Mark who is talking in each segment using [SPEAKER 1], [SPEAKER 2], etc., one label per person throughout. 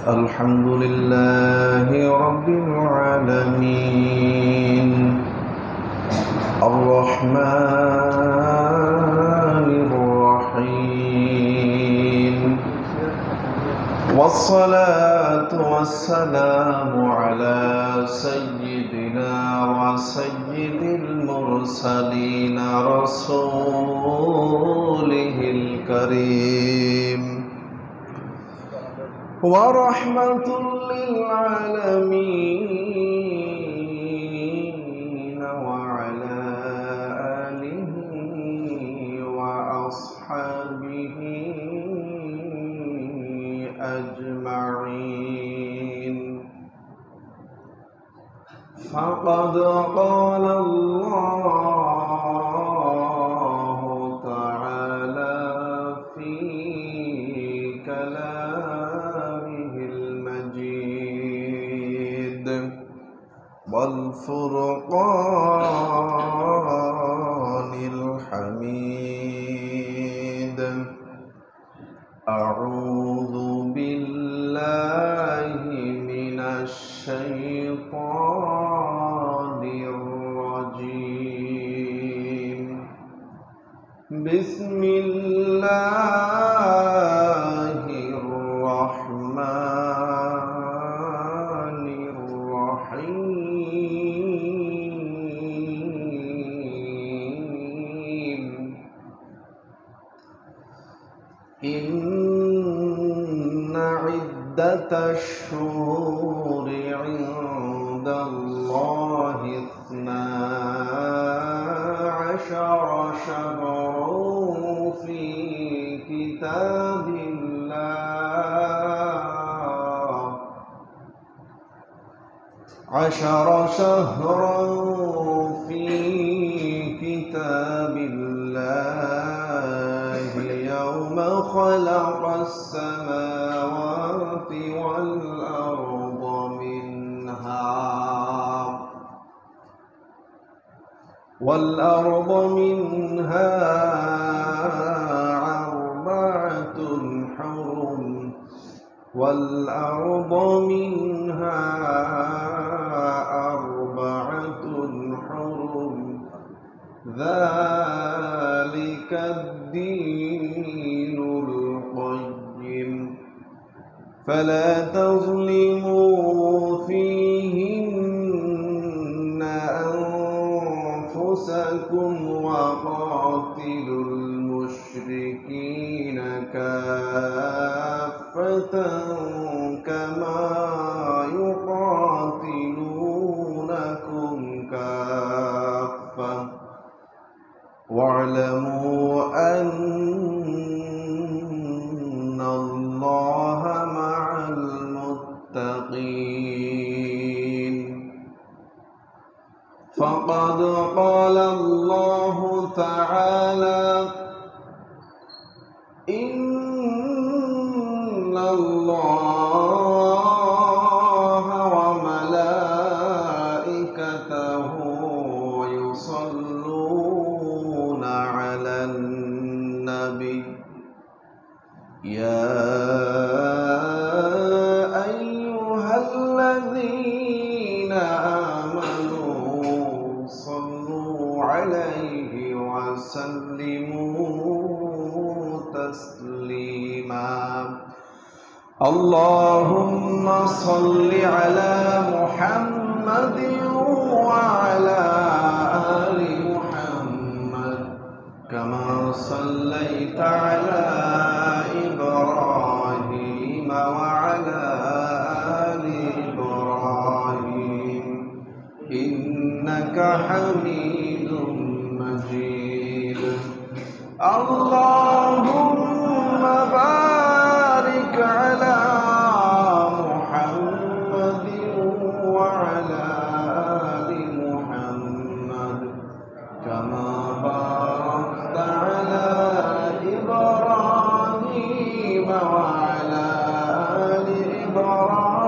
[SPEAKER 1] الحمد لله رب العالمين الرحمن الرحيم والصلاة والسلام على سيدنا وسيد المرسلين رسوله الكريم ورحمة للعالمين وعلى آله وأصحابه أجمعين فقد قال الله تعالى في كلامه المجيد والفرقان الحميد أعوذ بالله من الشيطان الرجيم بسم الله الرحمن الرحيم إن عدة الشهور عند الله 12 شهرا في كتاب الله 10 شهرا في كتاب الله يوم خلق السماوات والأرض منها أربعة حرم ذلك الدين القيم فلا تظلموا فيهن أنفسكم وقاتلوا المشركين كافة كما يقاتلونكم كافة واعلموا أن الله مع المتقين فقد قال الله تعالى إن الله وملائكته يصلون على النبي يا أيها الذين آمنوا صلوا عليه وسلموا تسليما اللهم صل على محمد وعلى آل محمد كما صليت على إبراهيم وعلى آل إبراهيم إنك حميد مجيد اللهم بارك على محمد وعلى آل محمد كما باركت على إبراهيم وعلى آل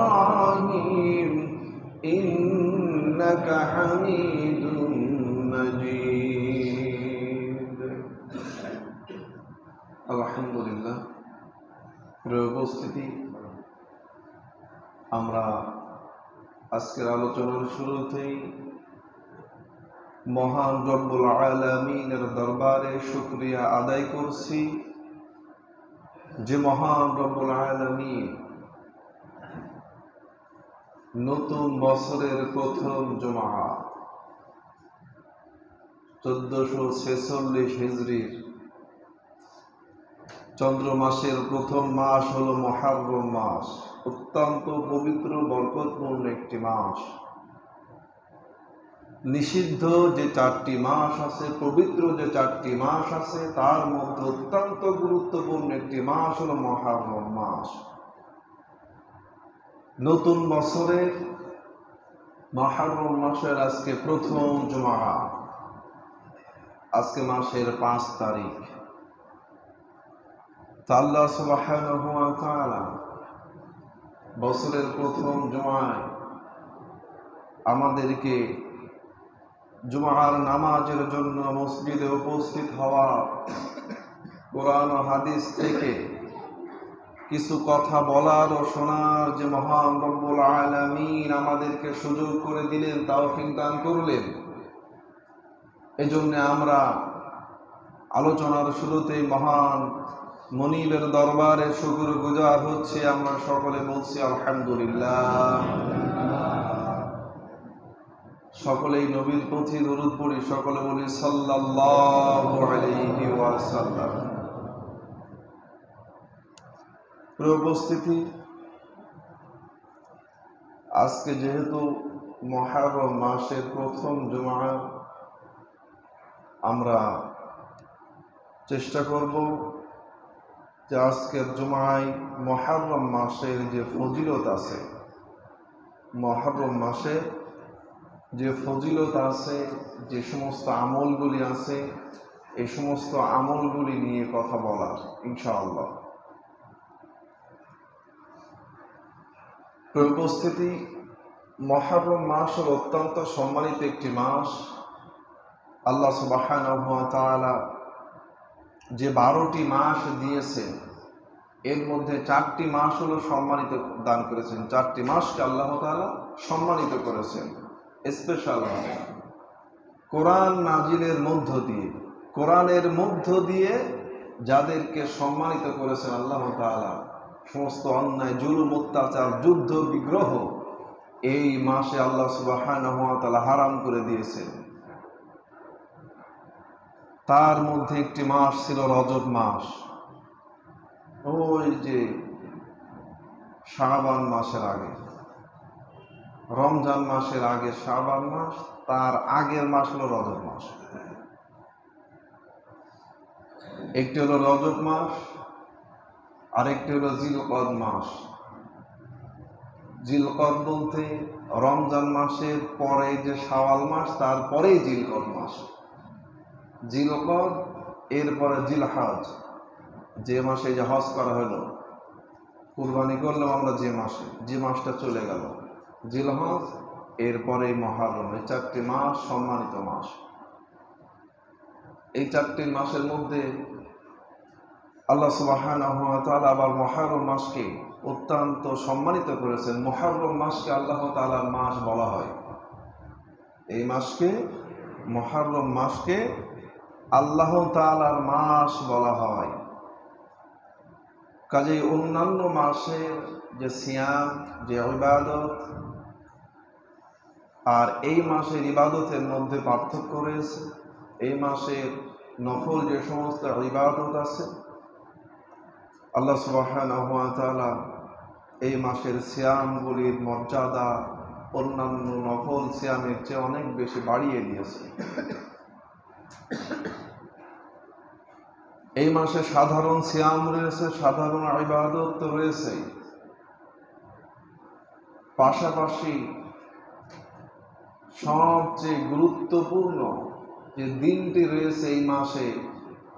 [SPEAKER 1] إبراهيم إنك حميد مجيد الحمد لله প্রিয় উপস্থিতি, আমরা আজকের আলোচনার শুরুতেই মহান রব্বুল আলামিনের দরবারে শুকরিয়া আদায় করছি যে মহান রব্বুল আলামিন নতুন বছরের প্রথম জুমা 1446 হিজরির চন্দ্র মাসের প্রথম মাস হলো মুহররম মাস। অত্যন্ত পবিত্র বরকতপূর্ণ একটি মাস। নিষিদ্ধ যে 4টি মাস আছে, পবিত্র যে 4টি মাস আছে, তার মধ্যে অত্যন্ত গুরুত্বপূর্ণ একটি মাস হলো মুহররম মাস। নতুন বছরের মুহররম মাসের আজকে প্রথম জুমা। আজকে মাসের 5 তারিখ। আল্লাহ সুবহানাহু ওয়া তাআলা বছরের প্রথম জুমায় আমাদেরকে জুমার নামাজের জন্য মসজিদে উপস্থিত হওয়া, কোরআন ও হাদিস থেকে কিছু কথা বলার ও শোনার যে মহান রব্বুল আলামিন আমাদেরকে সুযোগ করে দিলেন, তৌফিক দান করলেন। এজন্য আমরা আলোচনার শুরুতেই মহান মনিবের দরবারে শুকরগুজার হচ্ছে। আমরা সকলে বলছি আলহামদুলিল্লাহ। সকলেই নবীর প্রতি দরুদ পড়ি, সকলে বলি সাল্লাল্লাহু আলাইহি ওয়াসাল্লাম। প্রিয় উপস্থিতি, আজকে যেহেতু মুহররম মাসের প্রথম জুমা, আমরা চেষ্টা করব যে আজকের জুমায় মুহররম মাসের যে ফজিলত আছে, মুহররম মাসে যে ফজিলত আছে, যে সমস্ত আমলগুলি আছে, এই সমস্ত আমলগুলি নিয়ে কথা বলার ইনশাআল্লাহ। উপস্থিতি, মুহররম মাস হল অত্যন্ত সম্মানিত একটি মাস। আল্লাহ সুবহানাহু ওয়া তাআলা যে 12টি মাস দিয়েছেন, এর মধ্যে 4টি মাস হলো সম্মানিত দান করেছেন। 4টি মাসকে আল্লাহ তাআলা সম্মানিত করেছেন স্পেশাল ভাবে। কোরআন নাজিলের মধ্য দিয়ে, কোরআনের মধ্য দিয়ে যাদেরকে সম্মানিত করেছেন আল্লাহ তাআলা, সমস্ত অন্যায়, জুলুম, অত্যাচার, যুদ্ধ, বিগ্রহ এই মাসে আল্লাহ সুবহানাহু ওয়া তাআলা হারাম করে দিয়েছেন। তার মধ্যে একটি মাস ছিল রজব মাস। ওই যে শাবান মাসের আগে, রমজান মাসের আগে শাবান মাস, তার আগের মাস হলো রজব মাস। একটি হলো রজব মাস, আরেকটি হলো জিলকদ মাস। জিলকদ বলতে রমজান মাসের পরে যে শাওয়াল মাস, তারপরেই জিলকদ মাস। জিলকদ, এরপরে জিলহজ, যে মাসে যে হজ করা হলো, কুরবানি করলাম আমরা যে মাসটা চলে গেল, জিলহজ, এরপরে মুহররম। এই 4টি মাস সম্মানিত মাস। এই 4টি মাসের মধ্যে আল্লাহ সুবহানাহু ওয়া তাআলা আবার মুহররম মাসকে অত্যন্ত সম্মানিত করেছেন। মুহররম মাসকে আল্লাহ তাআলার মাস বলা হয়। এই মাসকে, মুহররম মাসকে আল্লাহ তাআলার মাস বলা হয়। কাজেই অন্যান্য মাসের যে সিয়াম, যে ইবাদত, আর এই মাসের ইবাদতের মধ্যে পার্থক্য রয়েছে। এই মাসের নফল যে সমস্ত ইবাদত আছে, আল্লাহ সুবহানাহু ওয়া তাআলা এই মাসের সিয়ামগুলির মর্যাদা অন্যান্য নফল সিয়ামের চেয়ে অনেক বেশি বাড়িয়ে দিয়েছে। এই মাসে সাধারণ সিয়াম রয়েছে, সাধারণ ইবাদত তো রয়েছে, পাশাপাশি সবচেয়ে গুরুত্বপূর্ণ যে দিনটি রয়েছে এই মাসে,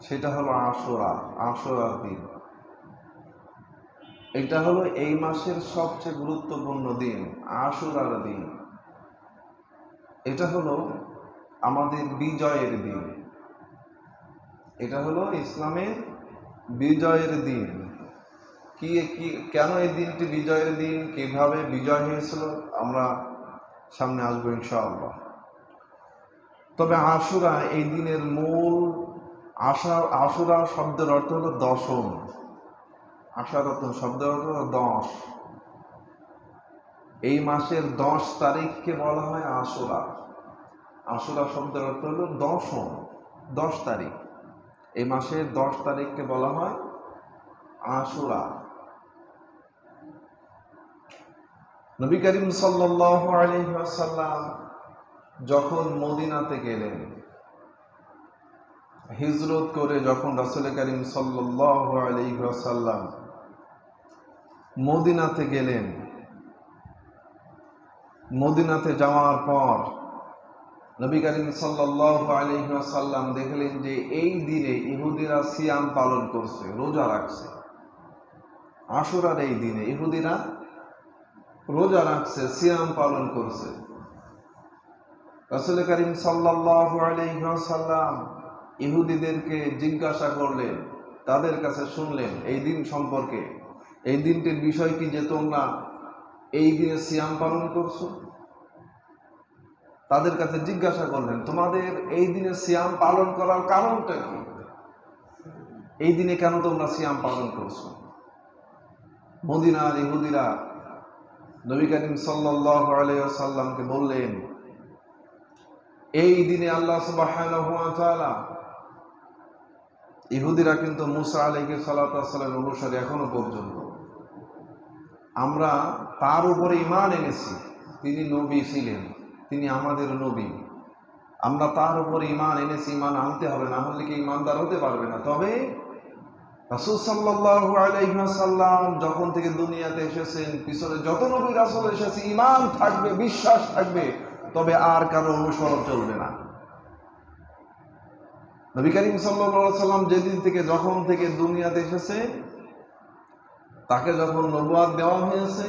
[SPEAKER 1] সেটা হলো আশুরার দিন। এটা হলো এই মাসের সবচেয়ে গুরুত্বপূর্ণ দিন, আশুরার দিন। এটা হলো আমাদের বিজয়ের দিন। এটা হলো ইসলামের বিজয়ের দিন। কি কি কেন এই দিনটি বিজয়ের দিন, কিভাবে বিজয় হয়েছিল, আমরা সামনে আসবো ইনশাআল্লাহ। তবে আশুরা এই দিনের মূল আশুরা শব্দের অর্থ হলো দশম। আশারত শব্দের অর্থ হলো 10। এই মাসের 10 তারিখকে বলা হয় আশুরা। আশুরা শব্দের অর্থ হলো দশম, 10 তারিখ। এই মাসের 10 তারিখকে বলা হয় আশুরা। নবী করিম সাল্লাল্লাহু আলাইহি ওয়াসাল্লাম যখন মদিনাতে গেলেন, হিজরত করে যখন রাসূল করিম সাল্লাল্লাহু আলাইহি ওয়াসাল্লাম মদিনাতে গেলেন, মদিনাতে যাওয়ার পর নবী করিম সাল্লাল্লাহু আলাইহি ওয়াসাল্লাম দেখলেন যে এই দিনে ইহুদিরা সিয়াম পালন করছে, রোজা রাখছে। আশুরার এই দিনে ইহুদিরা রোজা রাখছে, সিয়াম পালন করছে। রাসূল করিম সাল্লাল্লাহু আলাইহি ওয়াসাল্লাম ইহুদিদেরকে জিজ্ঞাসা করলেন, তাদের কাছে শুনলেন এই দিন সম্পর্কে, এই দিনটির বিষয় কি যে তোমরা এই দিনে সিয়াম পালন করছো। তাদের কাছে জিজ্ঞাসা করলেন, তোমাদের এই দিনে সিয়াম পালন করার কারণটা কি, এই দিনে কেন তোমরা সিয়াম পালন করছো। মদিনার ইহুদিরা নবী করিম সাল্লাল্লাহু আলাইহি ওয়াসাল্লামকে বললেন, এই দিনে আল্লাহ সুবহানাহু ওয়া তাআলা, ইহুদিরা কিন্তু মুসা আলাইহিস সালাতু ওয়াস সালামের অনুসারী এখনো পর্যন্ত। আমরা তার উপরে ঈমান এনেছি, তিনি নবী ছিলেন, তিনি আমাদের নবী। আমরা তার উপরে ঈমান এনেছি, ঈমান আনতে হবে, না হলে কি ঈমানদার হতে পারবে না। তবে রাসূল সাল্লাল্লাহু আলাইহি ওয়াসাল্লাম যখন থেকে দুনিয়াতে এসেছেন, পিছনে যত নবী রাসূল এসেছে, ঈমান থাকবে, বিশ্বাস থাকবে, তবে আর কারো অনুসরণ চলবে না। নবী করিম সাল্লাল্লাহু আলাইহি ওয়াসাল্লাম যেদিন থেকে, যখন থেকে দুনিয়াতে এসেছে, তাকে যখন নবুয়ত দেওয়া হয়েছে,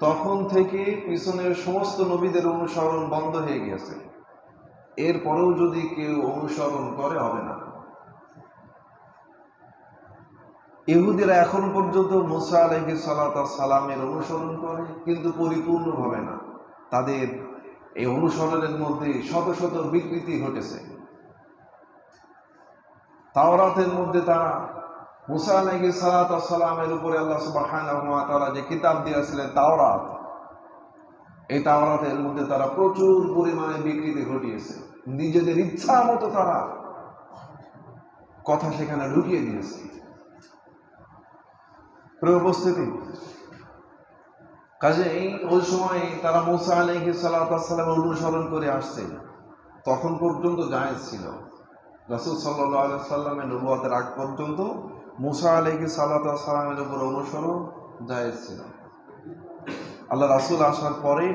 [SPEAKER 1] তখন থেকে পিছনের সমস্ত নবীদের অনুসরণ বন্ধ হয়ে গেছে। এরপরেও যদি কেউ অনুসরণ করে, হবে না। ইহুদিরা এখন পর্যন্ত মুসা আলাইহিস সালাতু ওয়াস সালামের অনুসরণ করে, কিন্তু পরিপূর্ণভাবে না। তাদের এই অনুসরণের মধ্যে শত শত বিকৃতি ঘটেছে। তাওরাতের মধ্যে তারা মুসা আলাইহিস সালাতু ওয়াস সালামের উপরে আল্লাহ সুবহানাহু ওয়া তাআলা যে কিতাব দিয়েছিলেন তাওরাত, এই তাওরাতের মধ্যে তারা প্রচুর পরিমাণে বিকৃতি ঘটিয়েছে। নিজেদের ইচ্ছা মতো তারা কথা সেখানে ঢুকিয়ে দিয়েছে। প্রিয় উপস্থিতি, কাজেই ওই সময় তারা মুসা আলাইহিস সালাতু ওয়াস সালামের অনুসরণ করে আসছে, তখন পর্যন্ত জায়েজ ছিল। রাসূল সাল্লাল্লাহু আলাইহি ওয়াসাল্লামের নবুয়তের আগ পর্যন্ত মুসা আলাইহিস সালাতু ওয়াস সালামের উপর অনুসরণ জায়েজ ছিল। আল্লাহ রাসূল আসার পরেই,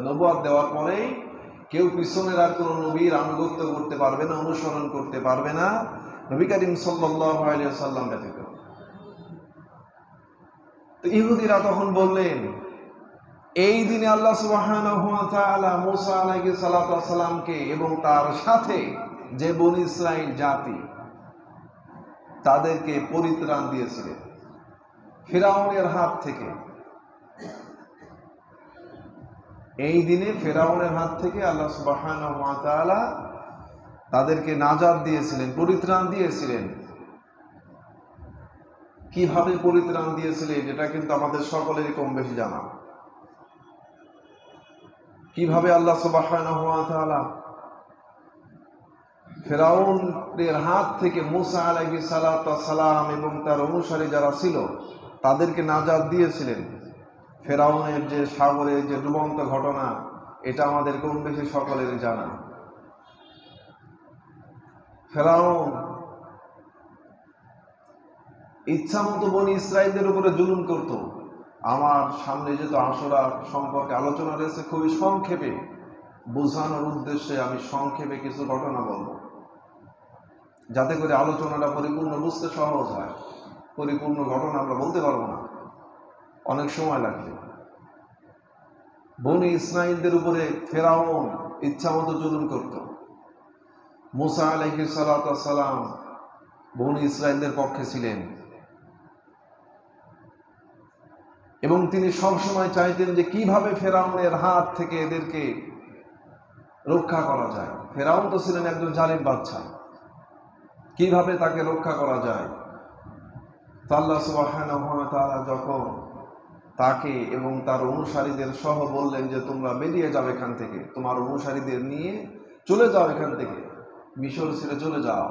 [SPEAKER 1] নবুয়ত দেওয়ার পরেই কেউ পিছনের আর কোনো নবীর আনুগত্য করতে পারবে না, অনুসরণ করতে পারবে না, নবী করিম সাল্লাল্লাহু আলাইহি ওয়াসাল্লাম ব্যতীত। তো ইহুদিরা তখন বললেন, এই দিনে আল্লাহ সুবহানাহু ওয়া তাআলা মুসা আলাইহিস সালাতু ওয়াস সালামকে এবং তার সাথে যে বনী ইসরাইল জাতি, তাদেরকে পরিত্রাণ দিয়েছিলেন ফিরআউনের হাত থেকে। এই দিনে ফিরআউনের হাত থেকে আল্লাহ সুবহানাহু ওয়া তাআলা তাদেরকে নাজাত দিয়েছিলেন, পরিত্রাণ দিয়েছিলেন। কিভাবে পরিত্রাণ দিয়েছিলেন, এটা কিন্তু আমাদের সকলেরই কম বেশি জানা। কিভাবে আল্লাহ সুবহানাহু ওয়া তাআলা ফিরআউনের হাত থেকে মুসা আলাইহিস সালাতু ওয়াস সালাম এবং তার অনুসারী যারা ছিল তাদেরকে নাজাত দিয়েছিলেন। ফিরআউনের যে সাগরে যে ডুবন্ত ঘটনা, এটা আমাদের কম বেশি সকলেরই জানা। ফিরআউন ইচ্ছা মতো বনী ইসরাইলদের উপরে জুলুম করত। আমার সামনে যেহেতু আশুরা সম্পর্কে আলোচনা রয়েছে, খুবই সংক্ষেপে বোঝানোর উদ্দেশ্যে আমি সংক্ষেপে কিছু ঘটনা বলব, যাতে করে আলোচনাটা পরিপূর্ণ বুঝতে সহজ হয়। পরিপূর্ণ ঘটনা আমরা বলতে পারবো না, অনেক সময় লাগবে। বনী ইসরাইলদের উপরে ফিরআউন ইচ্ছা মতো জুলুম করত। মুসা আলাইহিস সালাতু ওয়াস সালাম বনী ইসরাইলদের পক্ষে ছিলেন। এবং তিনি সবসময় চাইতেন যে কিভাবে ফেরাউনের হাত থেকে এদেরকে রক্ষা করা যায়। ফেরাউন তো ছিলেন একজন জালিম বাদশা, কিভাবে তাকে রক্ষা করা যায়। আল্লাহ সুবহানাহু ওয়া তাআলা যখন তাকে এবং তার অনুসারীদের সহ বললেন যে তোমরা বেরিয়ে যাও এখান থেকে, তোমার অনুসারীদের নিয়ে চলে যাও এখান থেকে, মিশর ছেড়ে চলে যাও।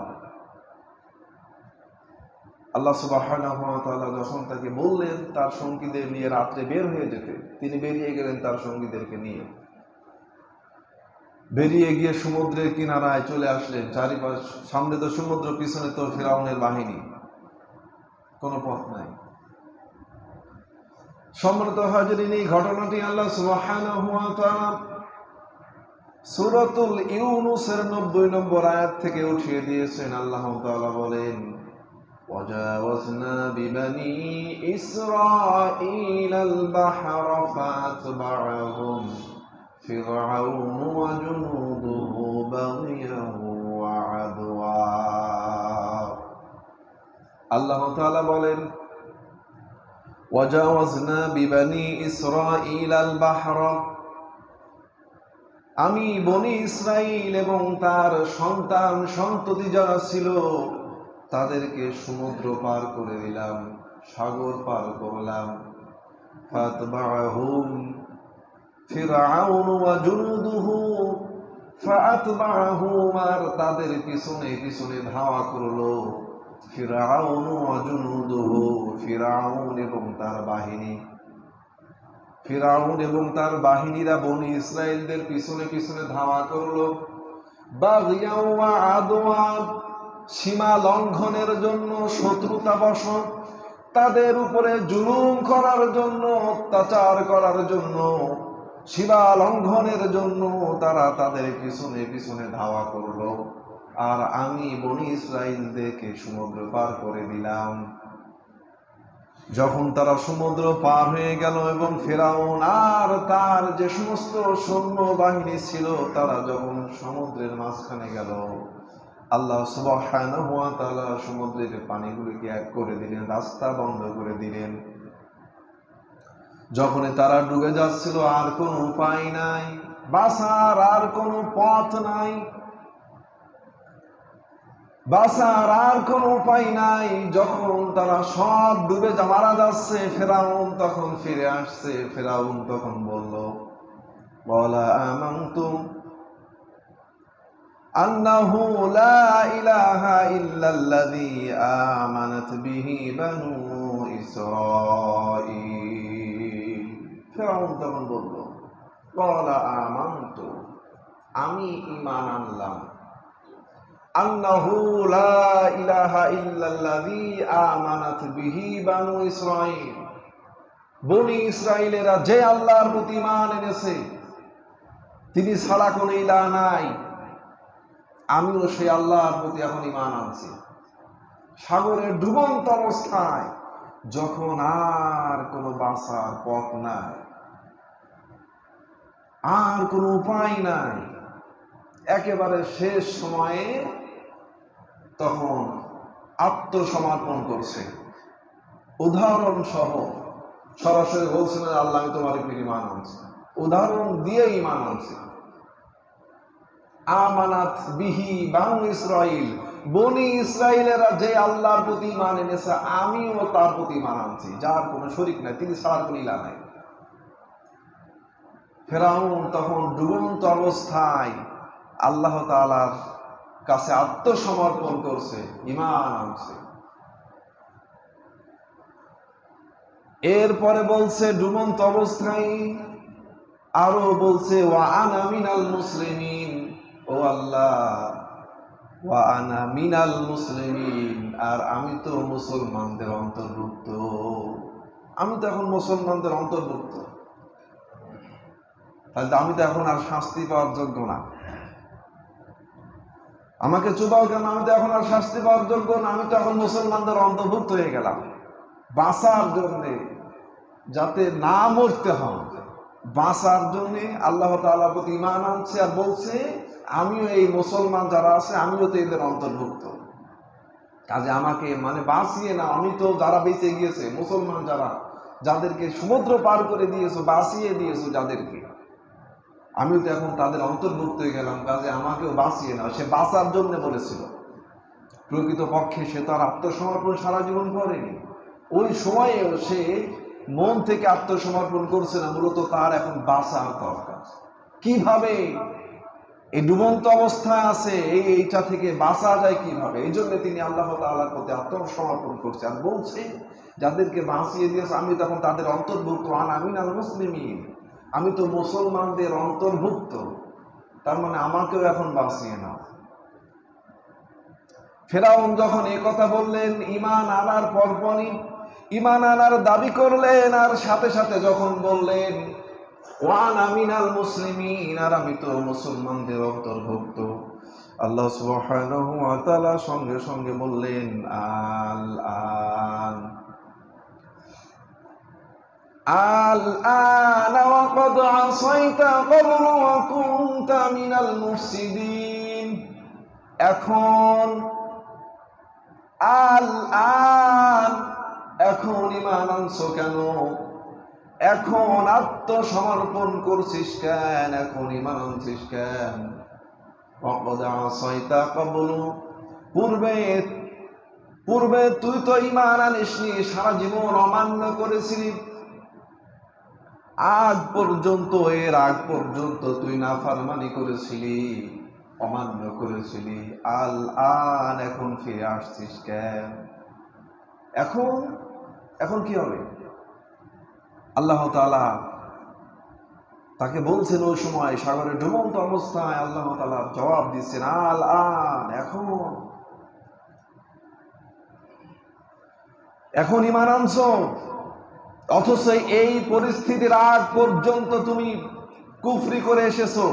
[SPEAKER 1] আল্লাহ সুবহানাহু ওয়া তাআলা যখন তাকে বললেন তার সঙ্গীদের নিয়ে রাত্রে বের হয়ে যেতে, তিনি বেরিয়ে গেলেন তার সঙ্গীদেরকে নিয়ে। বেরিয়ে গিয়ে সমুদ্রের কিনারায় চলে আসলেন। চারিপাশ, সামনে তো সমুদ্র, পিছনে তো ফিরআউনের বাহিনী, কোনো পথ নাই। সম্মানিত হাজিরিন, এই ঘটনাটি আল্লাহ সুবহানাহু ওয়া তাআলা সূরাতুল ইউনূসের ৯০ নম্বর আয়াত থেকে উঠিয়ে দিয়েছেন। আল্লাহ তাআলা বলেন, ওয়াজাওয়াজনা বিবানি ইসরাঈলাল বাহরা ফাতবা'আহুম ফিরআউনু ওয়া জুনুদুহু বাগিয়ান ওয়া আদওয়া। আল্লাহ তাআলা বলেন, ওয়াজাওয়াজনা বিবানি ইসরাঈলাল বাহরা, আমি বনি ইসরাইল এবং তার সন্তান সন্ততি যারা ছিল তাদেরকে সমুদ্র পার করে দিলাম, সাগর পার করলাম। ফাতবা'আহুম ফিরআউনু ওয়া জুনুদুহু, ফাতবা'আহুম, আর তাদের পিছনে পিছনে ধাওয়া করলো ফিরআউনু ওয়া জুনুদুহু, ফিরআউন এবং তার বাহিনী। ফিরআউন এবং তার বাহিনীরা বনি ইসরাইলদের পিছনে পিছনে ধাওয়া করলো বাগিয়াও ওয়া আদওয়া, সীমা লঙ্ঘনের জন্য, শত্রুতাবশত তাদের উপরে জুলুম করার জন্য, অত্যাচার করার জন্য, সীমা লঙ্ঘনের জন্য তারা তাদের পিছনে পিছনে ধাওয়া করলো। আর আমি বনি ইসরাইলদেরকে সমুদ্র পার করে দিলাম। যখন তারা সমুদ্র পার হয়ে গেল এবং ফিরআউন আর তার যে সমস্ত সৈন্য বাহিনী ছিল তারা যখন সমুদ্রের মাঝখানে গেল, আল্লাহ সুবহানাহু ওয়া তাআলা সমুদ্রের পানিগুলিকে এক করে দিলেন, রাস্তা বন্ধ করে দিলেন। যখন তারা ডুবে যাচ্ছিল, আর কোনো উপায় নাই, বাঁচার আর কোনো পথ নাই, বাঁচার আর কোনো উপায় নাই, যখন তারা সব ডুবে মারা যাচ্ছে, ফিরআউন তখন ফিরে আসছে। ফিরআউন তখন বলল, ওয়ালা আমানতু আন্নাহু লা ইলাহা ইল্লাল্লাযী আমানাত বিহি বানু ইসরাঈল। ফিরআউন তখন বলল, ওয়ালা আমানতু, আমি ঈমান আনলাম, আন্নাহু লা ইলাহা ইল্লাল্লাযী আমানাত বিহি বানু ইসরাঈল, বনি ইসরাইলেরা যে আল্লাহর প্রতি ঈমান এনেছে তিনি ছাড়া কোনো ইলাহ নাই, আমিও সেই আল্লাহর প্রতি এখন ঈমান আনছি। সাগরের ডুবন্ত অবস্থায়, যখন আর কোনো বাঁচার পথ নাই, আর কোনো উপায় নাই, একেবারে শেষ সময়ে তখন আত্মসমর্পণ করছে। উদাহরণ সহ সরাসরি বলছেন, আল্লাহ আমি তোমার উপর ঈমান আনছি, উদাহরণ দিয়ে ঈমান আনছি। আমানাত বিহি বানু ইসরাঈল, বনি ইসরাইলেরা যে আল্লাহর প্রতি ঈমান এনেছে আমিও তার প্রতি ঈমান আনছি, যার কোনো শরীক নাই, তিনি ছাড়া কোনো ইলাহ নাই। ফিরআউন তখন ডুবন্ত অবস্থায় আল্লাহ তাআলার কাছে আত্মসমর্পণ করছে, ঈমান আনছে। এরপরে বলছে ডুবন্ত অবস্থায়, আরো বলছে ওয়া আনা মিনাল মুসলিমিন, ও আল্লাহ, ওয়া আনা মিনাল মুসলিমিন, আর আমি তো মুসলমানদের অন্তর্ভুক্ত, আমি তো এখন মুসলমানদের অন্তর্ভুক্ত, তাহলে আমি তো এখন আর শাস্তি পাওয়ার যোগ্য না। আমাকে চুবাও কেন, আমি তো এখন আর শাস্তি পাওয়ার যোগ্য না, আমি তো এখন মুসলমানদের অন্তর্ভুক্ত হয়ে গেলাম। বাঁচার জন্যে, যাতে না মরতে হয়, বাঁচার জন্যে আল্লাহ তাআলার প্রতি ঈমান আনছে, আর বলছে আমিও এই মুসলমান যারা আছে আমিও তো এদের অন্তর্ভুক্ত, কাজে আমাকে মানে বাঁচিয়ে না, আমি তো যারা বেঁচে গিয়েছে মুসলমান যারা যাদেরকে সমুদ্র পার করে দিয়েছো, বাঁচিয়ে দিয়েছো যাদেরকে, আমিও তো এখন তাদের অন্তর্ভুক্ত হয়ে গেলাম, কাজে আমাকেও বাঁচিয়ে নাও। সে বাঁচার জন্য বলেছিল, প্রকৃতপক্ষে সে তার আত্মসমর্পণ সারা জীবন করেনি। ওই সময়েও সে মন থেকে আত্মসমর্পণ করছে না, মূলত তার এখন বাঁচার দরকার। কিভাবে এই ডুবন্ত অবস্থায় আছে, এইটা থেকে বাঁচা যায় কিভাবে, এই জন্য তিনি আল্লাহ তাআলার প্রতি আত্মসমর্পণ করছে আর বলছে যাদেরকে বাঁচিয়ে দিয়েছে আমি তখন তাদের অন্তর্ভুক্ত। আমিনাল মুসলিমিন, আমি তো মুসলমানদের অন্তর্ভুক্ত, তার মানে আমাকেও এখন বাঁচিয়ে নাও। ফেরাউন যখন এই কথা বললেন, ঈমান আনার পরপরই ঈমান আনার দাবি করলেন, আর সাথে সাথে যখন বললেন ওয়ানা মিনাল মুসলিমিন, আর আমি তো মুসলমানদের অন্তর্ভুক্ত, আল্লাহ সুবহানাহু ওয়া তাআলা সঙ্গে সঙ্গে বললেন আল আন ওয়া ক্বাদ আসাইতা ক্বাবলু ওয়া কুনতা মিনাল মুফসিদিন। এখন এখন ঈমান আনছো কেন, এখন আত্মসমর্পণ করছিস কেন, এখন ঈমান আনছিস কেন? ওয়াকাদ আসাইতা ক্বাবলু, পূর্বে তুই তো ঈমান আনিসনি, সারা জীবন অমান্য করেছিলি। এর আগ পর্যন্ত তুই নাফরমানি করেছিলি, অমান্য করেছিলি। আন এখন ফিরে আসছিস কেন? এখন কি হবে? আল্লাহ তাআলা তাকে বলছেন ওই সময় সাগরে ডুবন্ত অবস্থায়, আল্লাহ তাআলা জবাব দিচ্ছেন আন, এখন ঈমান আনছো, অথচ এই পরিস্থিতির আগ পর্যন্ত তুমি কুফরি করে এসেছো,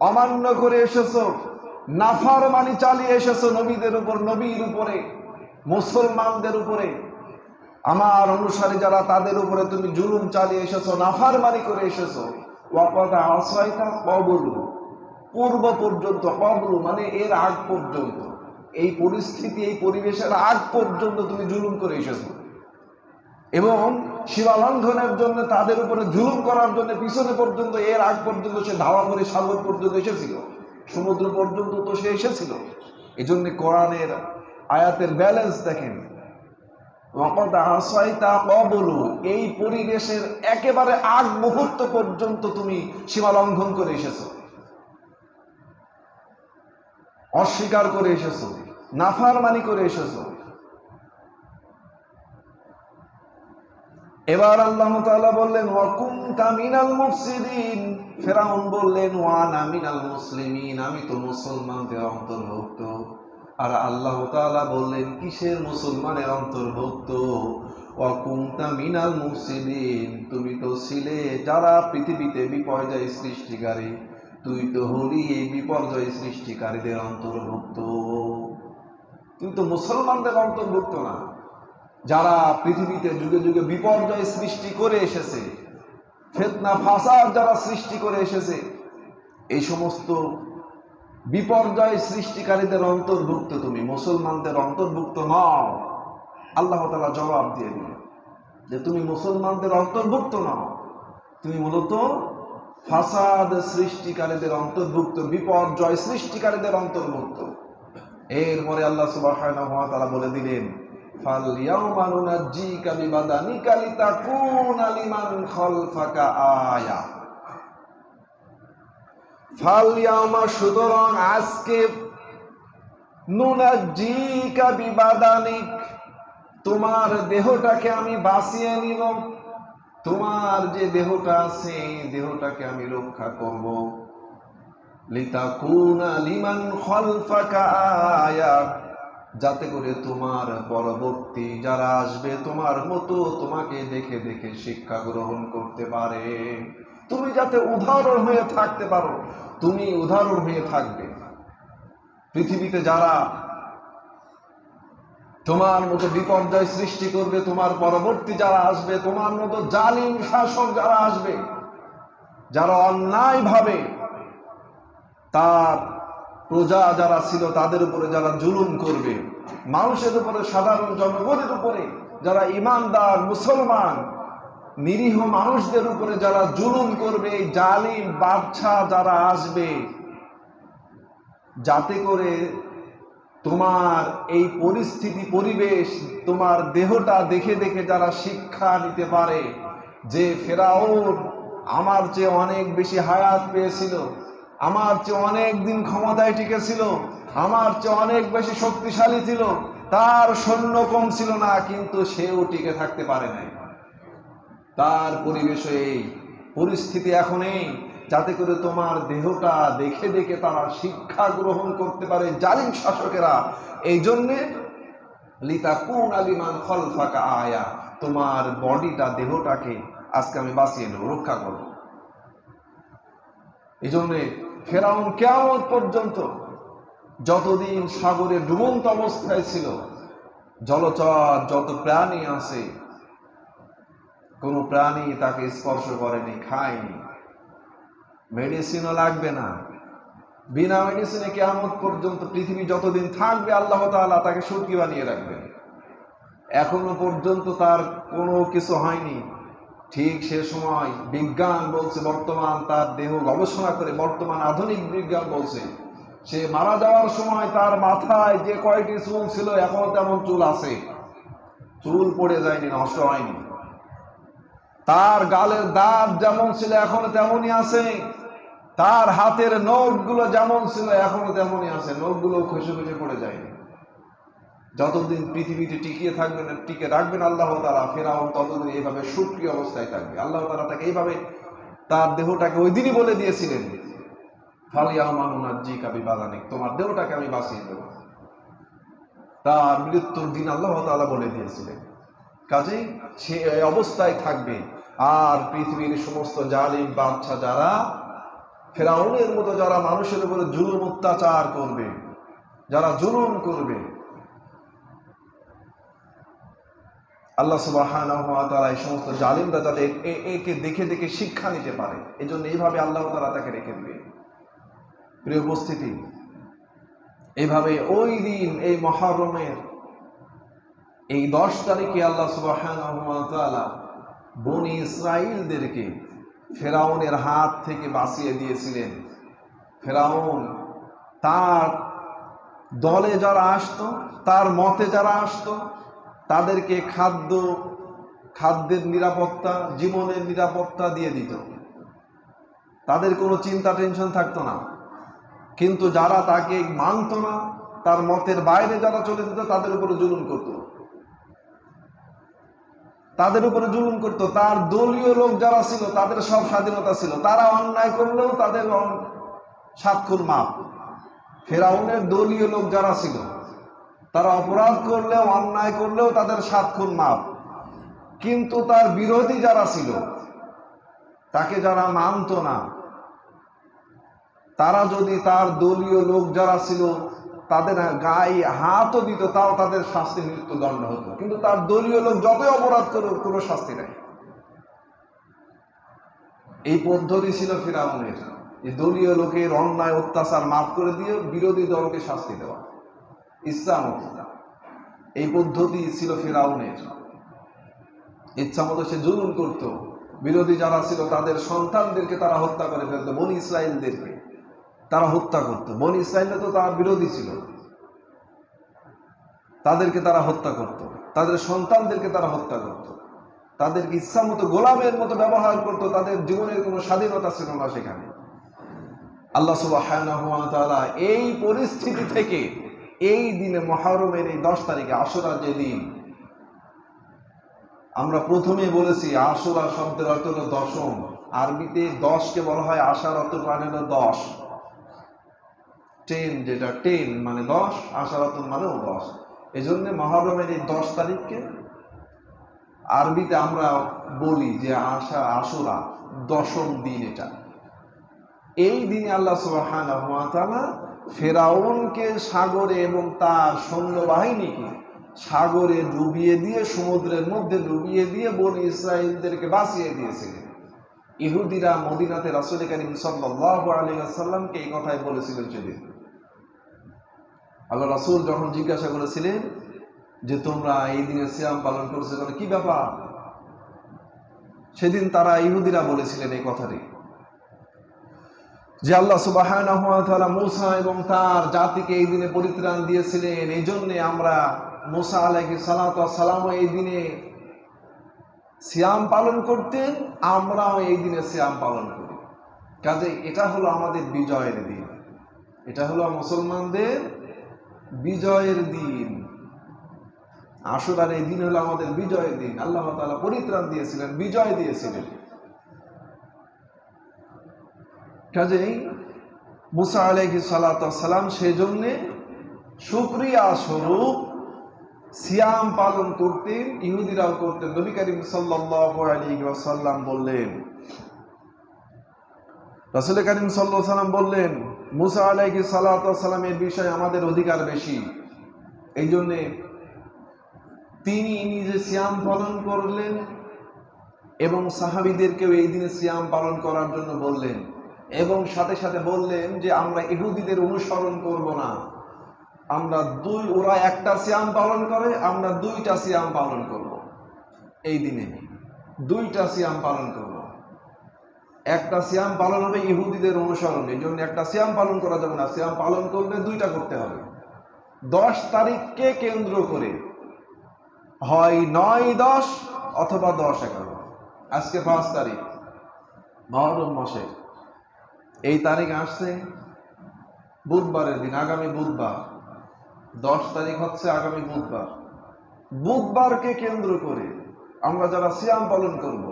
[SPEAKER 1] অমান্য করে এসেছো, নাফরমানি চালিয়ে এসেছো নবীদের উপর, নবীর উপরে, মুসলমানদের উপরে, আমার অনুসারী যারা তাদের উপরে তুমি জুলুম চালিয়ে এসেছো, নাফরমানি করে এসেছো। ওয়াকাদ আসাইতা ক্বাবলু, পূর্ব পর্যন্ত, ক্বাবলু মানে এর আগ পর্যন্ত, এই পরিস্থিতি, এই পরিবেশের আগ পর্যন্ত তুমি জুলুম করে এসেছো, এবং সীমা লঙ্ঘনের জন্য তাদের উপরে জুলুম করার জন্য পিছনে পর্যন্ত, এর আগ পর্যন্ত সে ধাওয়া করে সাগর পর্যন্ত এসেছিল, সমুদ্র পর্যন্ত তো সে এসেছিল। এই জন্য কোরআনের আয়াতের ব্যালেন্স দেখেন, ওয়াকাদ আসাইতা ক্বাবলু, এই পরিবেশের একেবারে আগ মুহূর্ত পর্যন্ত তুমি সীমা লঙ্ঘন করে এসেছো, অস্বীকার করে এসেছো, নাফরমানি করে এসেছো। এবার আল্লাহ তাআলা বললেন ওয়া কুনতা মিনাল মুফসিদিন, ফেরাউন বললেন ওয়ানা মিনাল মুসলিমিন, আমি তো মুসলমানদের অন্তর্ভুক্ত। আর আল্লাহ তাআলা বললেন কিসের মুসলমানের অন্তর্ভুক্ত? ওয়া কুনতা মিনাল মুফসিদিন, তুমি তো ছিলে যারা পৃথিবীতে বিপর্যয় সৃষ্টিকারী, তুই তো হলি এই বিপর্যয় সৃষ্টিকারীদের অন্তর্ভুক্ত। তুই তো মুসলমানদের অন্তর্ভুক্ত না, যারা পৃথিবীতে যুগে যুগে বিপর্যয় সৃষ্টি করে এসেছে, ফিতনা ফাসাদ যারা সৃষ্টি করে এসেছে, এই সমস্ত বিপর্যয় সৃষ্টিকারীদের অন্তর্ভুক্ত তুমি, মুসলমানদের অন্তর্ভুক্ত নও। আল্লাহ তাআলা জবাব দিয়ে দিলেন যে তুমি মুসলমানদের অন্তর্ভুক্ত নও, তুমি মূলত ফাসাদ সৃষ্টিকারীদের অন্তর্ভুক্ত, বিপর্যয় সৃষ্টিকারীদের অন্তর্ভুক্ত। এরপরে আল্লাহ সুবহানাহু ওয়া তাআলা বলে দিলেন ফালইয়াউমা নুনাজ্জিকা বিবাদানিকা লিতাকুনা লিমান খালফাকা আয়া। ফালইয়াউমা, সুতরাং আজকে, নুনাজ্জিকা বিবাদানিক, তোমার দেহটাকে আমি বাঁচিয়ে নিব, তোমার যে দেহটা আছে এই দেহটাকে আমি রক্ষা করব। লিতাকুনা লিমান খালফাকা আয়া, যাতে করে তোমার পরবর্তী যারা আসবে তোমার মতো তোমাকে দেখে দেখে শিক্ষা গ্রহণ করতে পারে, তুমি যাতে উদাহরণ হয়ে থাকতে পারো, তুমি উদাহরণ হয়ে থাকবে। পৃথিবীতে যারা তোমার মতো বিপর্যয় সৃষ্টি করবে, তোমার পরবর্তী যারা আসবে, তোমার মতো জালিম শাসক যারা আসবে, যারা অন্যায়ভাবে তার প্রজা যারা ছিল তাদের উপরে যারা জুলুম করবে, মানুষের উপরে, সাধারণ জনগণের উপরে যারা ইমানদার মুসলমান নিরীহ মানুষদের উপরে যারা জুলুম করবে, এই জালিম বাদশা যারা আসবে, যাতে করে তোমার এই পরিস্থিতি পরিবেশ, তোমার দেহটা দেখে দেখে যারা শিক্ষা নিতে পারে যে ফেরাউন আমার চেয়ে অনেক বেশি হায়াত পেয়েছিল, আমার চেয়ে অনেক দিন ক্ষমতায় টিকেছিল, আমার চেয়ে অনেক বেশি শক্তিশালী ছিল, তার সৈন্য কম ছিল না, কিন্তু সেও টিকে থাকতে পারে নাই। তার পরিবেশে এই পরিস্থিতি এখন এই, যাতে করে তোমার দেহটা দেখে দেখে তারা শিক্ষা গ্রহণ করতে পারে জালিম শাসকেরা। এই জন্যে লিতাকুন আলিমান খলফাকা আয়া, তোমার বডিটা দেহটাকে আজকে আমি বাঁচিয়ে নেব, রক্ষা করব। এই জন্যে ফেরাউন কিয়ামত পর্যন্ত যতদিন সাগরে ডুবন্ত অবস্থায় ছিল, জলচর যত প্রাণী আছে কোন প্রাণী তাকে স্পর্শ করেনি, খায়নি। মেডিসিনও লাগবে না, বিনা মেডিসিনে কিয়ামত পর্যন্ত পৃথিবী যতদিন থাকবে আল্লাহ তাআলা তাকে সুটকি বানিয়ে রাখবেন। এখনো পর্যন্ত তার কোনো কিছু হয়নি। ঠিক সে সময় বিজ্ঞান বলছে, বর্তমান তার দেহ গবেষণা করে বর্তমান আধুনিক বিজ্ঞান বলছে সে মারা যাওয়ার সময় তার মাথায় যে কয়টি চুল ছিল এখনো তেমন চুল আছে, চুল পড়ে যায়নি, নষ্ট হয়নি। তার গালের দাঁত যেমন ছিল এখনো তেমনই আছে, তার হাতের নখগুলো যেমন ছিল এখনো তেমনই আছে, নখগুলো খসে খসে পড়ে যায়নি। যতদিন পৃথিবীতে টিকিয়ে থাকবেন, টিকে রাখবেন আল্লাহ তাআলা, ফেরাউন ততদিন এইভাবে সক্রিয় অবস্থায় থাকবে। আল্লাহ তাআলা তাকে এইভাবে তার দেহটাকে ওই দিনই বলে দিয়েছিলেন, ফালিয়ামানুনাজ্জিকা বিবাদানিক, তোমার দেহটাকে আমি বাঁচিয়ে দেব। তার মৃত্যুর দিন আল্লাহ তাআলা বলে দিয়েছিলেন। কাজেই সে এই অবস্থায় থাকবে। আর পৃথিবীর সমস্ত জালিম বাদশা যারা ফেরাউনের মতো যারা মানুষের উপরে জুলুম অত্যাচার করবে, যারা জুলুম করবে, আল্লাহ সুবহানাহু ওয়া তাআলা এই সমস্ত জালিমরা যাতে একে দেখে দেখে শিক্ষা নিতে পারে, এই জন্য এইভাবে আল্লাহ তাআলা তাকে রেখে দিবে। প্রিয় উপস্থিতি, এইভাবে ওই দিন এই মুহররমের এই 10 তারিখে আল্লাহ সুবহানাহু ওয়া তাআলা বনি ইসরাঈলদেরকে ফেরাউনের হাত থেকে বাঁচিয়ে দিয়েছিলেন। ফেরাউন তার দলে যারা আসতো, তার মতে যারা আসতো, তাদেরকে খাদ্যের নিরাপত্তা, জীবনের নিরাপত্তা দিয়ে দিত, তাদের কোনো চিন্তা টেনশন থাকতো না। কিন্তু যারা তাকে মানত না, তার মতের বাইরে যারা চলে যেত, তাদের উপরে জুলুম করত, তাদের উপরে জুলুম করত। তার দলীয় লোক যারা ছিল তাদের সব স্বাধীনতা ছিল, তারা অন্যায় করলেও তাদের 7 খুন মাপ। ফেরাউনের দলীয় লোক যারা ছিল তারা অপরাধ করলেও, অন্যায় করলেও তাদের 7 খুন মাপ। কিন্তু তার বিরোধী যারা ছিল, তাকে যারা মানত না, তারা যদি তার দলীয় লোক যারা ছিল তাদের গায়ে হাতও দিত, তাও তাদের শাস্তি মৃত্যুদণ্ড হতো। কিন্তু তার দলীয় লোক যতই অপরাধ করুক কোনো শাস্তি নেই। এই পদ্ধতি ছিল ফিরআউনের, যে দলীয় লোকের অন্যায় অত্যাচার মাফ করে দিয়ে বিরোধী দলকে শাস্তি দেওয়া, ইচ্ছা মতো। এই পদ্ধতি ছিল ফিরআউনের। ইচ্ছা মতো সে জুলুম করত। বিরোধী যারা ছিল তাদের সন্তানদেরকে তারা হত্যা করে ফেলত, বনি ইসরাঈলদেরকে তারা হত্যা করত। বনি ইসরাঈল তো তার বিরোধী ছিল, তাদেরকে তারা হত্যা করত, তাদের সন্তানদেরকে তারা হত্যা করত, তাদেরকে ইচ্ছা মতো গোলামের মতো ব্যবহার করত, তাদের জীবনের কোনো স্বাধীনতা ছিল না সেখানে। আল্লাহ সুবহানাহু ওয়া তাআলা এই পরিস্থিতি থেকে এই দিনে মুহররমের এই 10 তারিখে, আশুরা যে দিন, আমরা প্রথমে বলেছি আশুরা শব্দের অর্থ হলো দশম। আরবিতে 10কে বলা হয় আশারাতুল, মানে হলো 10। 10 যেটা 10 মানে 10, আশারাতুল মানেও 10। এই জন্য মুহররমের এই 10 তারিখকে আরবিতে আমরা বলি যে আশুরা, দশম দিন। এটা এই দিনে আল্লাহ সুবহানাহু ওয়া তাআলা ফেরাউনকে সাগরে এবং তার সৈন্যবাহিনীকে সাগরে ডুবিয়ে দিয়ে, সমুদ্রের মধ্যে ডুবিয়ে দিয়ে বনি ইসরাঈলদেরকে বাঁচিয়ে দিয়েছিলেন। ইহুদিরা মদিনাতে রাসূল কারীম সাল্লাল্লাহু আলাইহি ওয়াসাল্লামকে এই কথাই বলেছিলেন সেদিন। আল্লাহ রাসূল যখন জিজ্ঞাসা করেছিলেন যে তোমরা এই দিনে সিয়াম পালন করছো, কি ব্যাপার? সেদিন তারা ইহুদিরা বলেছিলেন এই কথাটি, যে আল্লাহ সুবহানাহু ওয়া তাআলা মূসা এবং তার জাতিকে এই দিনে পরিত্রাণ দিয়েছিলেন, এই জন্যে আমরা মূসা আলাইহিস সালাতু ওয়াস সালাম এই দিনে সিয়াম পালন করতেন, আমরাও এই দিনে সিয়াম পালন করি। কাজে এটা হলো আমাদের বিজয়ের দিন, এটা হলো মুসলমানদের বিজয়ের দিন। আশুরার এই দিন হলো আমাদের বিজয়ের দিন। আল্লাহ তাআলা পরিত্রাণ দিয়েছিলেন, বিজয় দিয়েছিলেন। কাজেই মূসা আলাইহিস সালাতু ওয়াস সালাম সেজন্য শুকরিয়া স্বরূপ সিয়াম পালন করতেন, ইহুদিরাও করতেন। নবী করিম সাল্লাল্লাহু আলাইহি ওয়াসাল্লাম বললেন, রাসূল করিম সাল্লাল্লাহু আলাইহি ওয়াসাল্লাম বললেন, মূসা আলাইহিস সালাতু ওয়াস সালামের বিষয়ে আমাদের অধিকার বেশি, এই জন্যে তিনি নিজে সিয়াম পালন করলেন এবং সাহাবীদেরকেও এই দিনে সিয়াম পালন করার জন্য বললেন, এবং সাথে সাথে বললেন যে আমরা ইহুদিদের অনুসরণ করব না, আমরা ওরা একটা সিয়াম পালন করে, আমরা দুইটা সিয়াম পালন করব। এই দিনে দুইটা সিয়াম পালন করব। একটা সিয়াম পালন হবে ইহুদিদের অনুসরণ, এই জন্য একটা সিয়াম পালন করা যাবে না, সিয়াম পালন করলে দুইটা করতে হবে। 10 তারিখকে কেন্দ্র করে হয় 9-10 অথবা 10-11। আজকে 5 তারিখ মুহররম মাসের, এই তারিখ আসছে বুধবারের দিন, আগামী বুধবার। 10 তারিখ হচ্ছে আগামী বুধবার। বুধবারকে কেন্দ্র করে আমরা যারা সিয়াম পালন করব,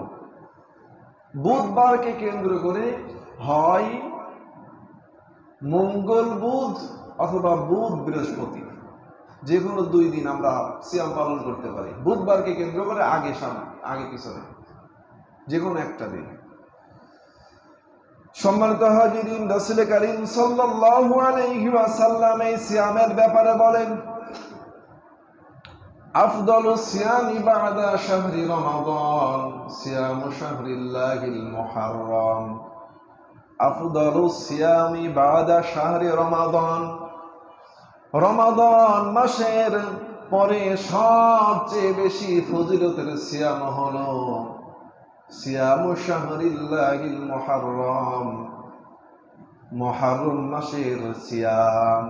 [SPEAKER 1] বুধবারকে কেন্দ্র করে হয় মঙ্গল বুধ অথবা বুধ বৃহস্পতি, যে কোনো 2 দিন আমরা সিয়াম পালন করতে পারি। বুধবারকে কেন্দ্র করে আগে পিছনে যে কোনো একটা দিন। সম্মানিত হাজিরিন, রাসূল করিম সাল্লাল্লাহু আলাইহি ওয়াসাল্লাম এই সিয়ামের ব্যাপারে বলেন, আফদালুস সিয়ামি বা'দা শাহরি রমাদান সিয়ামু শাহরিল্লাহিল মুহাররম। আফদালুস সিয়ামি বা'দা শাহরি রমাদান, রমাদান মাসের পরে সবচেয়ে বেশি ফজিলতের সিয়াম হলো সিয়ামু শাহরিল্লাহিল মুহাররম, মুহররম মাসের সিয়াম।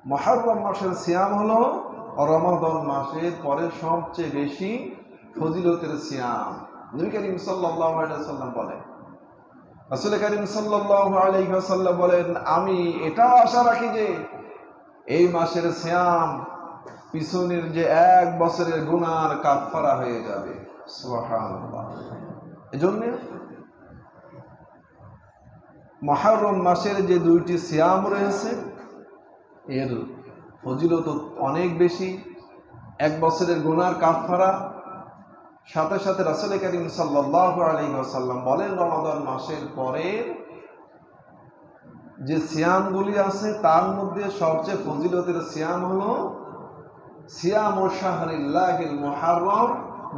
[SPEAKER 1] মুহররম মাসের সিয়াম হলো রমাদান মাসের পরে সবচেয়ে বেশি ফজিলতের সিয়াম। নবী করিম সাল্লাল্লাহু আলাইহি ওয়াসাল্লাম বলেন, রাসূল করিম সাল্লাল্লাহু আলাইহি ওয়াসাল্লাম বলেন, আমি এটা আশা রাখি যে এই মাসের সিয়াম পিছনের যে 1 বছরের গুনার কাফারা হয়ে যাবে। সুবহানাল্লাহ। এজন্য মুহররম মাসের যে 2টি সিয়াম রয়েছে এর ফজিলত অনেক বেশি। 1 বছরের গুনার কাফারা, সাথে সাথে রাসূল করিম সাল্লাল্লাহু আলাইহি ওয়াসাল্লাম বলেন, রমাদান মাসের পরে যে সিয়ামগুলি আছে তার মধ্যে সবচেয়ে ফজিলতের সিয়াম হলো সিয়ামু শাহরিল্লাহিল মুহাররম,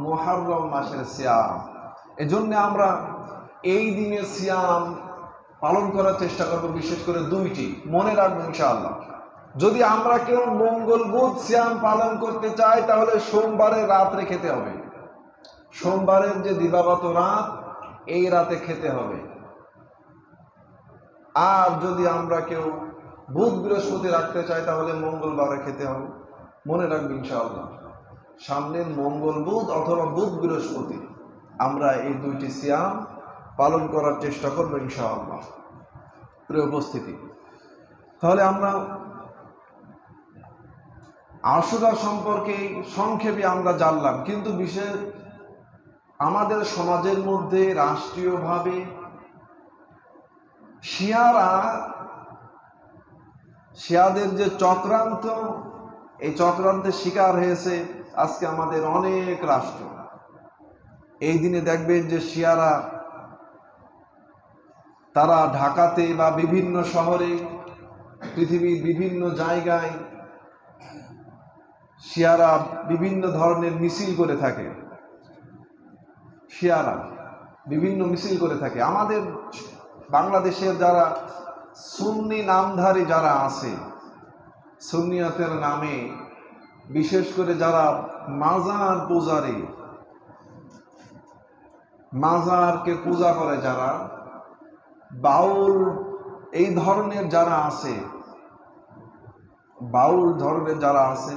[SPEAKER 1] মুহররম মাসের সিয়াম। এজন্য আমরা এই দিনে সিয়াম পালন করার চেষ্টা করব, বিশেষ করে 2টি মনে রাখবো ইনশাআল্লাহ। যদি আমরা কেউ মঙ্গল বুধ সিয়াম পালন করতে চাই তাহলে সোমবারের রাত্রে খেতে হবে, সোমবারের যে দিবাগত রাত এই রাতে খেতে হবে। আর যদি আমরা কেউ বুধ বৃহস্পতি রাখতে চাই তাহলে মঙ্গলবারে খেতে হবে। মনে রাখবো ইনশাআল্লাহ, সামনের মঙ্গল বুধ অথবা বুধ বৃহস্পতি আমরা এই 2টি সিয়াম পালন করার চেষ্টা করবো ইনশাআল্লাহ। প্রিয় উপস্থিতি, তাহলে আমরা আশুরা সম্পর্কে সংক্ষেপে আমরা জানলাম, কিন্তু বিশেষ আমাদের সমাজের মধ্যে রাষ্ট্রীয়ভাবে শিয়াদের যে চক্রান্ত, এই চক্রান্তের শিকার হয়েছে আজকে আমাদের অনেক রাষ্ট্র। এই দিনে দেখবেন যে শিয়ারা তারা ঢাকাতে বা বিভিন্ন শহরে, পৃথিবীর বিভিন্ন জায়গায় শিয়ারা বিভিন্ন ধরনের মিছিল করে থাকে। শিয়ারা বিভিন্ন মিছিল করে থাকে। আমাদের বাংলাদেশের যারা সুন্নি নামধারী যারা আছে, সুন্নিয়তের নামে বিশেষ করে যারা মাজার পূজারী, মাজারকে পূজা করে যারা, বাউল এই ধরনের যারা আছে, বাউল ধরনের যারা আছে,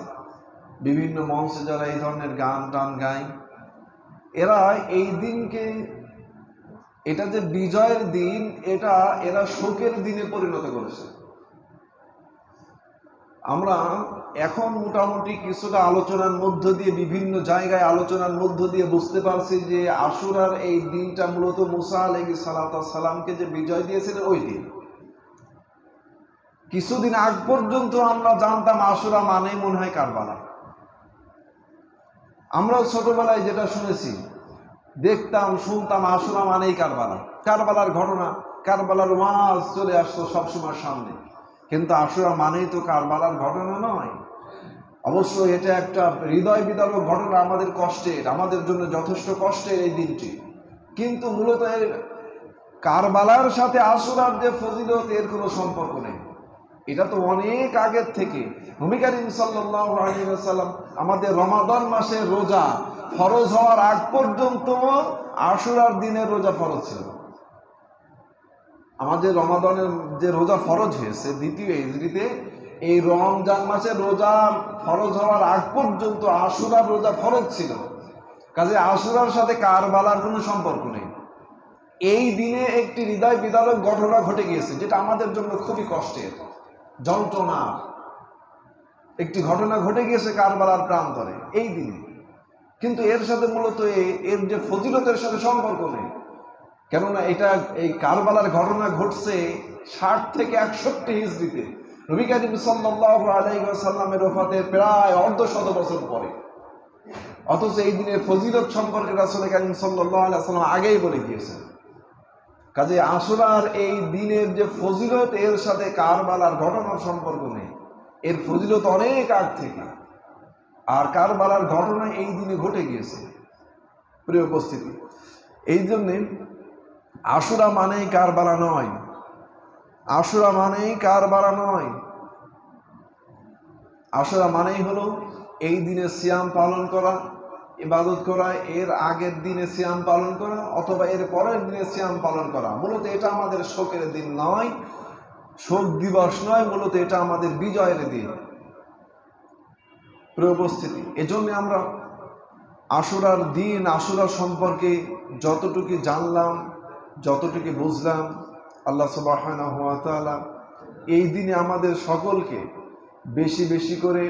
[SPEAKER 1] বিভিন্ন মঞ্চে যারা এই ধরনের গান টান গায়, এরা এই দিনকে, এটা যে বিজয়ের দিন, এটা এরা শোকের দিনে পরিণত করেছে। আমরা এখন মোটামুটি কিছুটা আলোচনার মধ্য দিয়ে, বিভিন্ন জায়গায় আলোচনার মধ্য দিয়ে বুঝতে পারছি যে আশুরার এই দিনটা মূলত মুসা আলাইহিস সালামকে যে বিজয় দিয়েছিলেন ওই দিন। কিছুদিন আগ পর্যন্ত আমরা জানতাম আশুরা মানেই মনে হয় কারবালা। আমরা ছোটবেলায় যেটা শুনেছি, দেখতাম, শুনতাম, আশুরা মানেই কারবালা, কারবালার ঘটনা, কারবালার ওয়াজ চলে আসতো সবসময় সামনে। কিন্তু আশুরা মানেই তো কারবালার ঘটনা নয়। অবশ্যই এটা একটা হৃদয় বিদারক ঘটনা, আমাদের কষ্টের, আমাদের জন্য যথেষ্ট কষ্টের এই দিনটি। কিন্তু মূলত এর কারবালার সাথে আশুরার যে ফজিলত, এর কোনো সম্পর্ক নেই। এটা তো অনেক আগের থেকে নবী করিম সাল্লাল্লাহু আলাইহি ওয়াসাল্লাম আমাদের রমাদান মাসের রোজা ফরজ হওয়ার আগ পর্যন্ত আশুরার দিনের রোজা ফরজ ছিল। আমাদের রমাদানের যে রোজা ফরজ হয়েছে দ্বিতীয় হিজরিতে, এই রমজান মাসের রোজা ফরজ হওয়ার আগ পর্যন্ত আশুরার রোজা ফরজ ছিল। কাজে আশুরার সাথে কারবালার কোনো সম্পর্ক নেই। এই দিনে একটি হৃদয় বিদারক ঘটনা ঘটে গিয়েছে, যেটা আমাদের জন্য খুবই কষ্টের, যন্ত্রণা একটি ঘটনা ঘটে গিয়েছে কারবালার প্রান্তরে এই দিনে। কিন্তু এর সাথে মূলত এর যে ফজিলতের সাথে সম্পর্ক নেই। কেননা এটা, এই কারবালার ঘটনা ঘটছে 60 থেকে 61 হিজরিতে, নবী করিম সাল্লাল্লাহু আলাইহি ওয়াসাল্লামের ওফাতের প্রায় অর্ধশত বছর পরে। অথচ এই দিনের ফজিলত সম্পর্কে রাসূল করিম সাল্লাল্লাহু আলাইহি ওয়াসাল্লাম আগেই বলে গিয়েছেন। কাজে আশুরার এই দিনের যে ফজিলত, এর সাথে কারবালার ঘটনার সম্পর্ক নেই। এর ফজিলত অনেক আগ থেকে, আর কারবালার ঘটনা এই দিনে ঘটে গিয়েছে। প্রিয় উপস্থিতি, এই জন্যে আশুরা মানেই কারবালা নয়, আশুরা মানেই কারবালা নয়। আশুরা মানেই হলো এই দিনে সিয়াম পালন করা, ইবাদত করা, এর আগের দিনে সিয়াম পালন করা অথবা এর পরের দিনে সিয়াম পালন করা। মূলত এটা আমাদের শোকের দিন নয়, শোক দিবস নয়, মূলত এটা আমাদের বিজয়ের দিন। প্রিয় উপস্থিতি, এজন্য আমরা আশুরার দিন, আশুরা সম্পর্কে যতটুকু জানলাম, যতটুকু বুঝলাম, আল্লাহ সুবহানাহু ওয়া তাআলা এই দিনে আমাদের সকলকে বেশি বেশি করে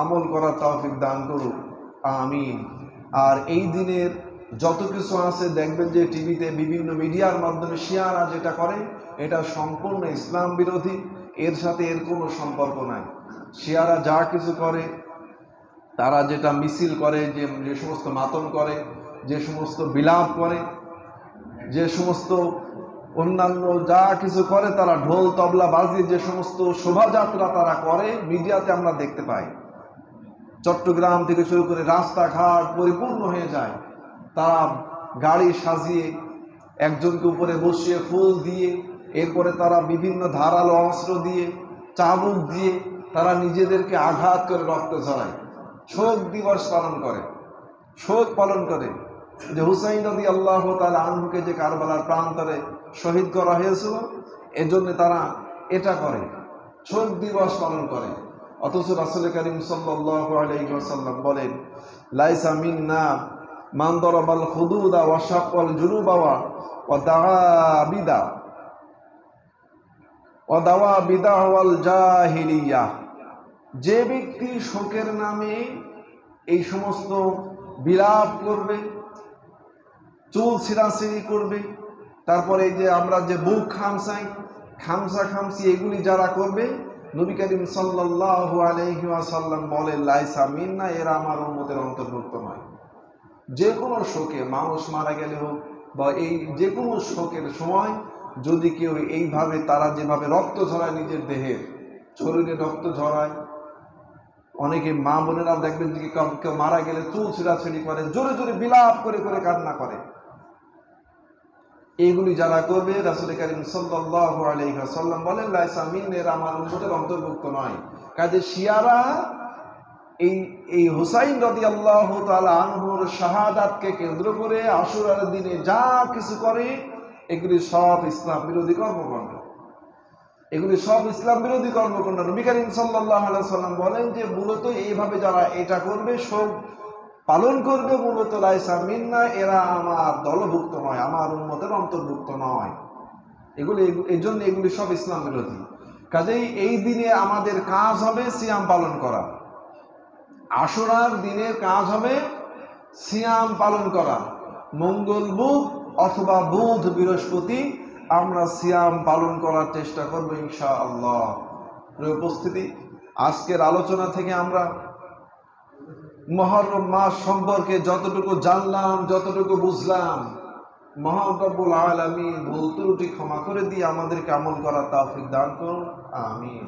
[SPEAKER 1] আমল করার তৌফিক দান করুন, আমিন। আর এই দিনের যত কিছু আছে, দেখবেন যে টিভিতে বিভিন্ন মিডিয়ার মাধ্যমে শিয়ারা যেটা করে, এটা সম্পূর্ণ ইসলাম বিরোধী, এর সাথে এর কোনো সম্পর্ক নাই। শিয়ারা যা কিছু করে, তারা যেটা মিছিল করে, যে সমস্ত মাতম করে, যে সমস্ত বিলাপ করে, যে সমস্ত অন্যান্য যা কিছু করে, তারা ঢোল তবলা বাজিয়ে যে সমস্ত শোভাযাত্রা তারা করে, মিডিয়াতে আমরা দেখতে পাই। চট্টগ্রাম থেকে শুরু করে রাস্তাঘাট পরিপূর্ণ হয়ে যায়। তারা গাড়ি সাজিয়ে একজনকে উপরে বসিয়ে ফুল দিয়ে, এরপরে তারা বিভিন্ন ধারালো অস্ত্র দিয়ে, চাবুক দিয়ে তারা নিজেদেরকে আঘাত করে রক্ত ঝরায়, শোক দিবস পালন করে, শোক পালন করে। যে হুসাইন রাদিয়াল্লাহু তাআলা আনহুকে যে কারবালার প্রান্তরে শহীদ করা হয়েছিল, এজন্য তারা এটা করে, শোক দিবস পালন করে। অথচ রাসূল করিম সাল্লাল্লাহু আলাইহি ওয়াসাল্লাম বলেন, লাইসা মিন্না মান দারাবাল খুদুদা ওয়া শাক্কাল জুনুবা ওয়া দাওয়া বিদা ওয়াল জাহিলিয়া। যে ব্যক্তি শোকের নামে এই সমস্ত বিলাপ করবে, চুল ছিঁড়াছিঁড়ি করবে, তারপরে এই যে আমরা যে বুক খামসি এগুলি যারা করবে, নবী করিম সাল্লাল্লাহু আলাইহি ওয়াসাল্লাম বলেন, লাইসা মিন্না, এরা আমার উম্মতের অন্তর্ভুক্ত নয়। যে কোনো শোকে, মানুষ মারা গেলে হোক বা এই যে কোনো শোকের সময় যদি কেউ এইভাবে, তারা যেভাবে রক্ত ঝরায়, নিজের দেহের শরীরে রক্ত ঝরায়, অনেকে মা বোনেরা দেখবেন যে কেউ মারা গেলে চুল ছিঁড়াছিঁড়ি করে, জোরে জোরে বিলাপ করে করে কান্না করে, এইগুলি যারা করবে, রাসূল করিম সাল্লাল্লাহু আলাইহি ওয়াসাল্লাম বলেন, লাইসা মিন্না, এরা আমার উম্মতের অন্তর্ভুক্ত নয়। কাজে শিয়ারা এই এই হুসাইন রাদিয়াল্লাহু তাআলা আনহুর শাহাদাতকে কেন্দ্র করে আশুরার দিনে যা কিছু করে এগুলি সব ইসলাম বিরোধী কর্মকাণ্ড। এগুলি সব ইসলাম বিরোধী কর্মকাণ্ড। নবী করিম সাল্লাল্লাহু আলাইহি সাল্লাম বলেন যে মূলত এইভাবে যারা এটা করবে, সব পালন করবে, মূলত লাইসা মিন্না, এরা আমার দলভুক্ত নয়, আমার উম্মতের অন্তর্ভুক্ত নয়। এগুলি এই জন্য এগুলি সব ইসলাম বিরোধী। কাজেই এই দিনে আমাদের কাজ হবে সিয়াম পালন করা। আশুরার দিনের কাজ হবে সিয়াম পালন করা। মঙ্গল বুধ অথবা বুধ বৃহস্পতি আমরা সিয়াম পালন করার চেষ্টা করবো ইনশাআল্লাহ। উপস্থিতি, আজকের আলোচনা থেকে আমরা মুহররম মাস সম্পর্কে যতটুকু জানলাম, যতটুকু বুঝলাম, মহান রব্বুল আলামিন ভুল ত্রুটি ক্ষমা করে দিয়ে আমাদেরকে আমল করার তৌফিক দান করুন। আমিন।